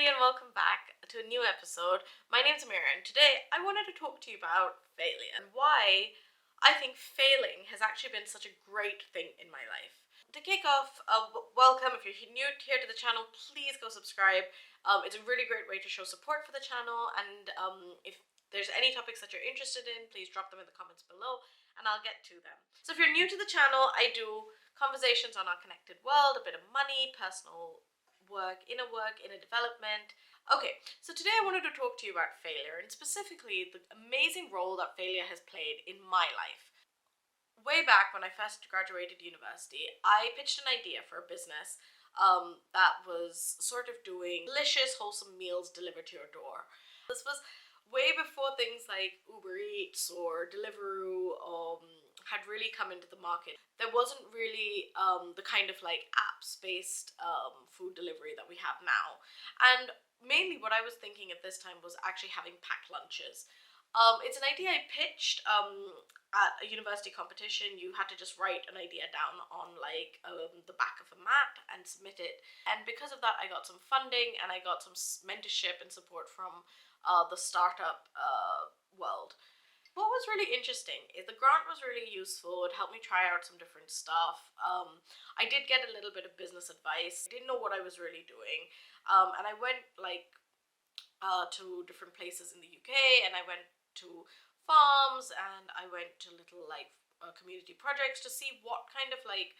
everybody, and welcome back to a new episode. My name's Amira, and today I wanted to talk to you about failure and why I think failing has actually been such a great thing in my life. To kick off, welcome. If you're new here to the channel, please go subscribe. It's a really great way to show support for the channel, and if there's any topics that you're interested in, please drop them in the comments below and I'll get to them. So if you're new to the channel, I do conversations on our connected world, a bit of money, personal work, inner development. Okay, so today I wanted to talk to you about failure and specifically the amazing role that failure has played in my life. Way back when I first graduated university, I pitched an idea for a business that was sort of doing delicious, wholesome meals delivered to your door. This was way before things like Uber Eats or Deliveroo had really come into the market. There wasn't really the kind of like apps-based food delivery that we have now. And mainly what I was thinking at this time was actually having packed lunches. It's an idea I pitched at a university competition. You had to just write an idea down on like the back of a mat and submit it. And because of that, I got some funding and I got some mentorship and support from the startup world. What was really interesting is the grant was really useful. It helped me try out some different stuff. I did get a little bit of business advice. I didn't know what I was really doing. And I went like to different places in the UK, and I went to farms, and I went to little like community projects to see what kind of like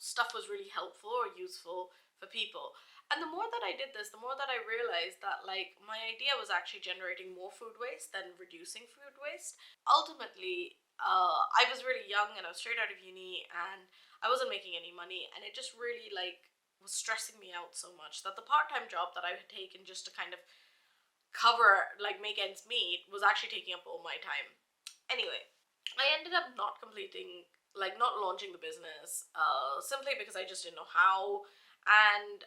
stuff was really helpful or useful for people. And the more that I did this, the more that I realized that like my idea was actually generating more food waste than reducing food waste. Ultimately, I was really young and I was straight out of uni and I wasn't making any money, and it just really like was stressing me out so much that the part-time job that I had taken just to kind of cover, like make ends meet, was actually taking up all my time. Anyway, I ended up not completing, like not launching the business, simply because I just didn't know how. And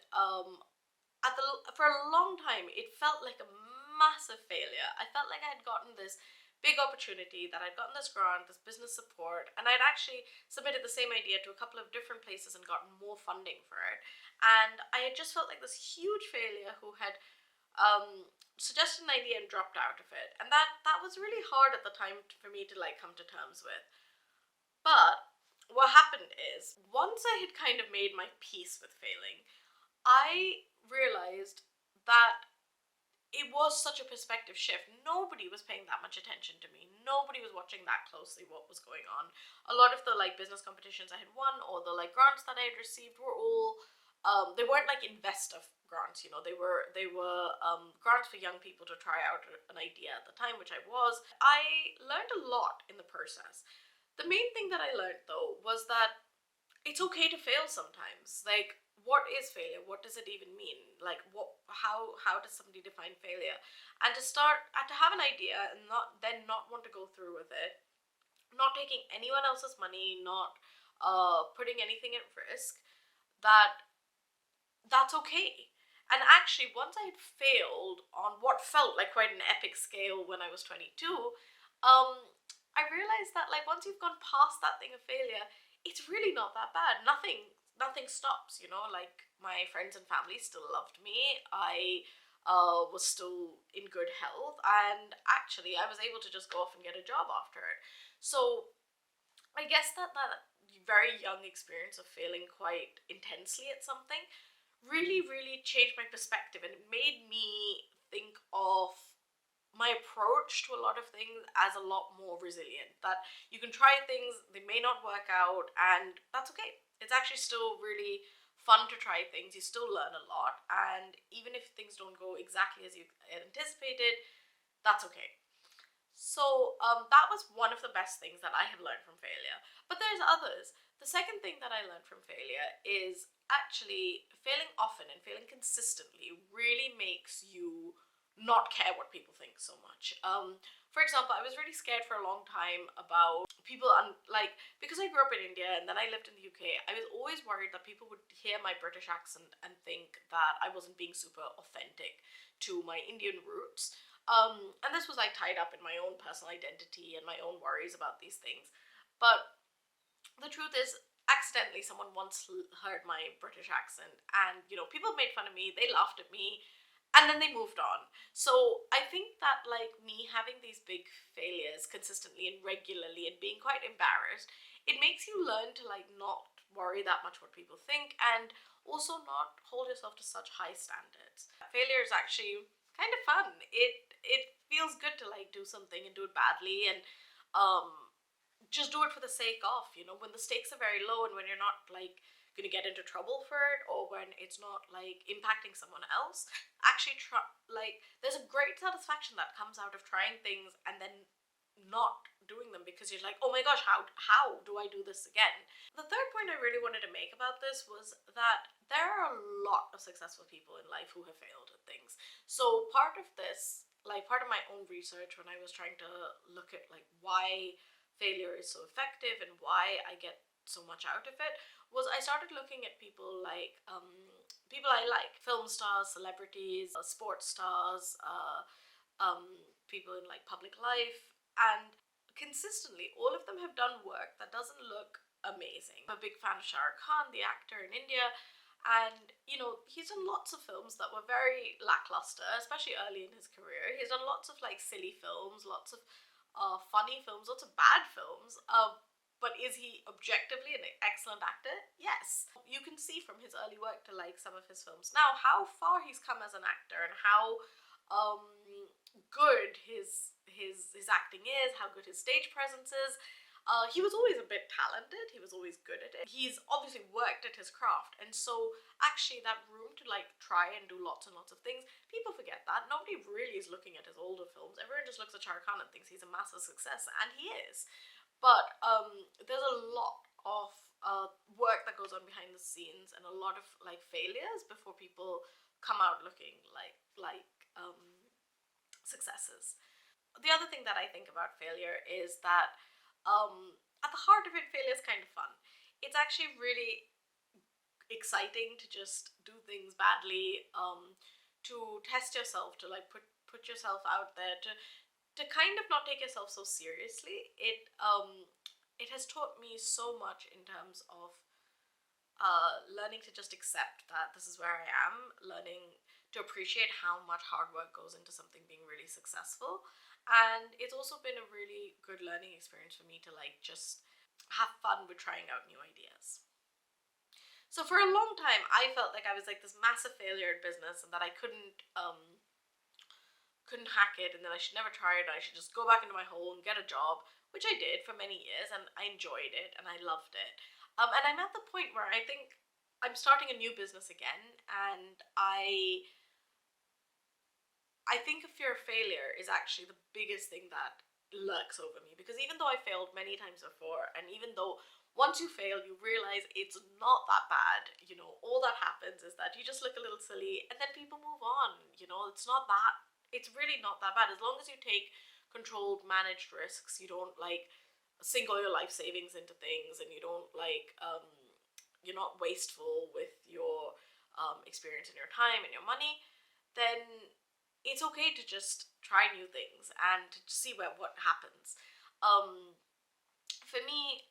for a long time, it felt like a massive failure. I felt like I had gotten this big opportunity, that I'd gotten this grant, this business support, and I'd actually submitted the same idea to a couple of different places and gotten more funding for it. And I had just felt like this huge failure who had suggested an idea and dropped out of it. And that was really hard at the time for me to like come to terms with. But what happened is, once I had kind of made my peace with failing, I realized that it was such a perspective shift. Nobody was paying that much attention to me. Nobody was watching that closely what was going on. A lot of the like business competitions I had won, or the like grants that I had received, were all they weren't like investor grants, you know. They were grants for young people to try out an idea at the time, which I was. I learned a lot in the process. The main thing that I learned though was that it's okay to fail sometimes. Like, what is failure? What does it even mean? Like, how does somebody define failure? And to have an idea and not want to go through with it, not taking anyone else's money, not putting anything at risk, that's okay. And actually, once I had failed on what felt like quite an epic scale when I was 22, I realized that like once you've gone past that thing of failure, it's really not that bad. Nothing stops, you know. Like, my friends and family still loved me. I was still in good health, and actually I was able to just go off and get a job after it. So I guess that very young experience of failing quite intensely at something really changed my perspective, and it made me think of my approach to a lot of things as a lot more resilient. That you can try things, they may not work out, and that's okay. It's actually still really fun to try things. You still learn a lot, and even if things don't go exactly as you anticipated, that's okay. So that was one of the best things that I have learned from failure. But there's others. The second thing that I learned from failure is actually failing often and failing consistently really makes you not care what people think so much. For example, I was really scared for a long time about people, like, because I grew up in India and then I lived in the UK, I was always worried that people would hear my British accent and think that I wasn't being super authentic to my Indian roots. And this was like tied up in my own personal identity and my own worries about these things. But the truth is, accidentally someone once heard my British accent, and people made fun of me, they laughed at me, and then they moved on. So I think that, like, me having these big failures consistently and regularly and being quite embarrassed, it makes you learn to, like, not worry that much what people think, and also not hold yourself to such high standards. Failure is actually kind of fun. It feels good to, like, do something and do it badly, and um just do it for the sake of, when the stakes are very low and when you're not, like, gonna get into trouble for it, or when it's not, like, impacting someone else. Actually try, like, there's a great satisfaction that comes out of trying things and then not doing them, because you're like, oh my gosh, how do I do this again? The third point I really wanted to make about this was that there are a lot of successful people in life who have failed at things. So part of this, like, part of my own research when I was trying to look at, like, why failure is so effective and why I get so much out of it, was I started looking at people like, people I like, film stars, celebrities, sports stars, people in, like, public life, and consistently all of them have done work that doesn't look amazing. I'm a big fan of Shah Rukh Khan, the actor in India, and he's done lots of films that were very lackluster, especially early in his career. He's done lots of, like, silly films, lots of funny films, lots of bad films. But is he objectively an excellent actor? Yes. You can see from his early work to, like, some of his films now how far he's come as an actor, and how um, good his acting is, how good his stage presence is. He was always a bit talented. He was always good at it. He's obviously worked at his craft, and so actually that room to, like, try and do lots and lots of things, people forget that. Nobody really is looking at his older films. Everyone just looks at Shah Rukh Khan and thinks he's a massive success, and he is. But there's a lot of work that goes on behind the scenes, and a lot of, like, failures before people come out looking like successes. The other thing that I think about failure is that, at the heart of it, failure is kind of fun. It's actually really exciting to just do things badly, to test yourself, to, like, put yourself out there, to kind of not take yourself so seriously. It has taught me so much in terms of learning to just accept that this is where I am, learning to appreciate how much hard work goes into something being really successful. And it's also been a really good learning experience for me to, like, just have fun with trying out new ideas. So for a long time, I felt like I was, like, this massive failure in business, and that I couldn't hack it, and then I should never try it. I should just go back into my hole and get a job, which I did for many years, and I enjoyed it and I loved it. And I'm at the point where I think I'm starting a new business again, and I think a fear of failure is actually the biggest thing that lurks over me, because even though I failed many times before, and even though once you fail, you realize it's not that bad, all that happens is that you just look a little silly and then people move on. It's really not that bad as long as you take controlled, managed risks. You don't, like, sink all your life savings into things, and you don't, like, you're not wasteful with your experience and your time and your money. Then it's okay to just try new things and to see what happens. Um, for me,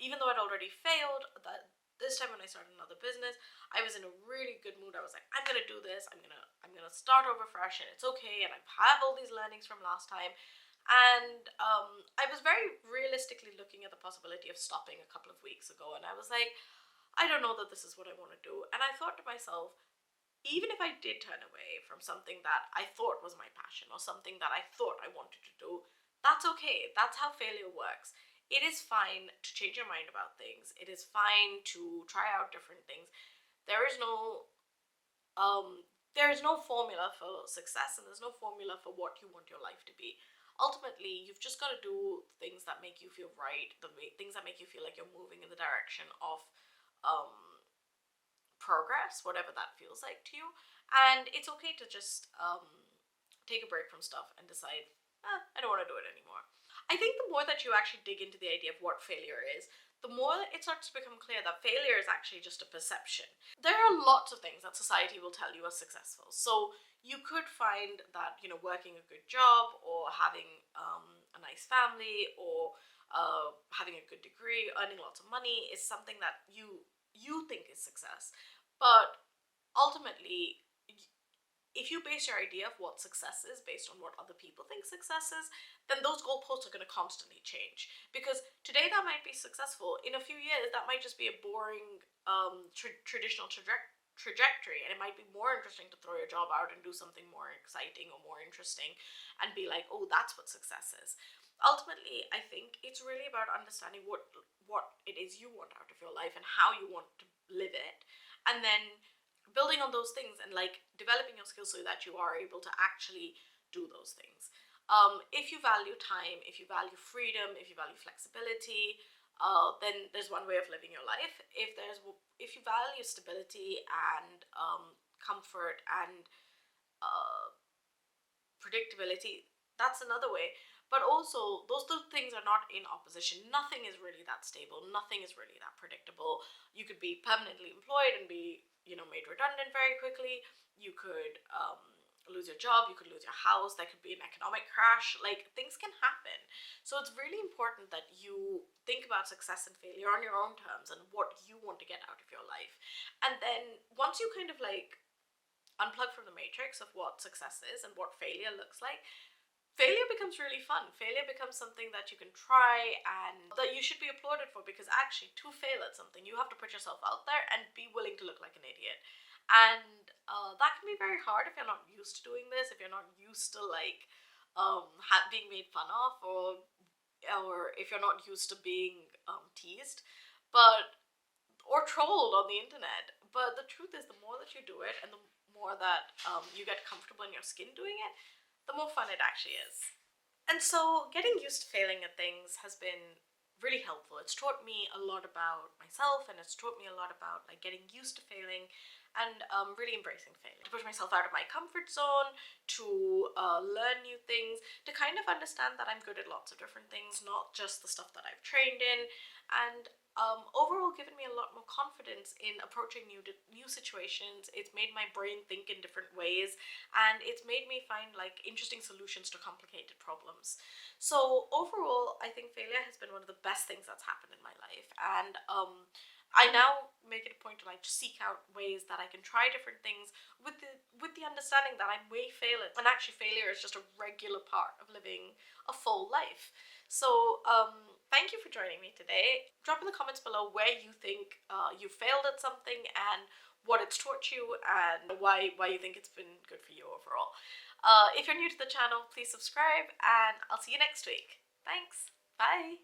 even though I'd already failed, that this time when I started another business, I was in a really good mood. I was like, I'm gonna do this. I'm gonna start over fresh, and it's okay. And I have all these learnings from last time. And I was very realistically looking at the possibility of stopping a couple of weeks ago, and I was like, I don't know that this is what I want to do. And I thought to myself, even if I did turn away from something that I thought was my passion, or something that I thought I wanted to do, that's okay. That's how failure works. It is fine to change your mind about things. It is fine to try out different things. There is no there is no formula for success, and there's no formula for what you want your life to be. Ultimately, you've just got to do things that make you feel right, things that make you feel like you're moving in the direction of um progress, whatever that feels like to you. And it's okay to just take a break from stuff and decide, I don't want to do it anymore. I think the more that you actually dig into the idea of what failure is, the more it starts to become clear that failure is actually just a perception. There are lots of things that society will tell you are successful. So you could find that, working a good job, or having a nice family, or having a good degree, earning lots of money is something that you think is success. But ultimately, if you base your idea of what success is based on what other people think success is, then those goalposts are going to constantly change. Because today that might be successful, in a few years that might just be a boring traditional trajectory, and it might be more interesting to throw your job out and do something more exciting or more interesting, and be like, oh, that's what success is. Ultimately, I think it's really about understanding what it is you want out of your life and how you want to live it, and then building on those things and like developing your skills so that you are able to actually do those things. If you value time, if you value freedom, if you value flexibility, then there's one way of living your life. If you value stability and comfort and predictability, that's another way. But also, those two things are not in opposition. Nothing is really that stable. Nothing is really that predictable. You could be permanently employed and be, made redundant very quickly. You could lose your job. You could lose your house. There could be an economic crash. Like, things can happen. So it's really important that you think about success and failure on your own terms and what you want to get out of your life. And then once you kind of like unplug from the matrix of what success is and what failure looks like, failure becomes really fun. Failure becomes something that you can try and that you should be applauded for, because actually, to fail at something, you have to put yourself out there and be willing to look like an idiot. And that can be very hard if you're not used to doing this, if you're not used to like being made fun of, or if you're not used to being teased. But or trolled on the internet. But the truth is, the more that you do it and the more that you get comfortable in your skin doing it, the more fun it actually is. And so, getting used to failing at things has been really helpful. It's taught me a lot about myself, and it's taught me a lot about like getting used to failing and really embracing failing. To push myself out of my comfort zone, to learn new things, to kind of understand that I'm good at lots of different things, not just the stuff that I've trained in, and overall given me a lot more confidence in approaching new situations. It's made my brain think in different ways, and it's made me find like interesting solutions to complicated problems. So overall, I think failure has been one of the best things that's happened in my life, and I now make it a point to like seek out ways that I can try different things with the understanding that I may fail it, and actually failure is just a regular part of living a full life. So thank you for joining me today. Drop in the comments below where you think you failed at something and what it's taught you and why you think it's been good for you overall. If you're new to the channel, please subscribe, and I'll see you next week. Thanks. Bye.